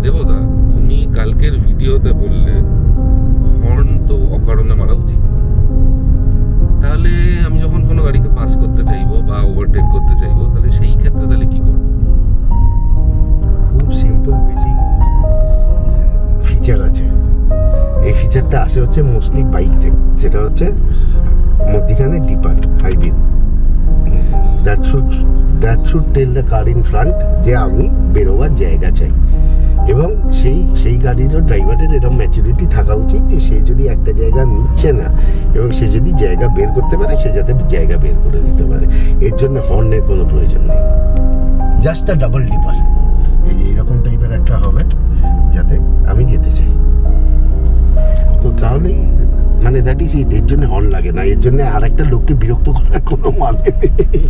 দেবদা, তুমি কালকের ভিডিওতে বললে হর্ন তো অকারণে মারা উচিত না। তাহলে আমি যখন কোনো গাড়িকে পাস করতে চাইবো বা ওভারটেক করতে চাইবো, তাহলে সেই ক্ষেত্রে তাহলে কি করবো? খুব সিম্পল বেসিক ফিচার আছে। এই ফিচারটা আসে হচ্ছে মোস্টলি বাইক থেকে। সেটা হচ্ছে মধ্যিখানে dipper high beam, that should tell the car in front যে আমি বেরোবার জায়গা চাই। এবং সেই গাড়িরও ড্রাইভারের এরকম ম্যাচুরিটি থাকা উচিত যে সে যদি একটা জায়গা নিচ্ছে না এবং সে যদি জায়গা বের করতে পারে, সে যাতে জায়গা বের করে দিতে পারে। এর জন্য হর্নের কোনো প্রয়োজন নেই, জাস্ট আ ডাবল ডিপার। এই যে এইরকম টাইপের একটা হবে যাতে আমি যেতে চাই, তো তাহলেই মানে দ্যাট ইজ ইট। এর জন্য হর্ন লাগে না, এর জন্য আর একটা লোককে বিরক্ত করার কোনো মানে নেই।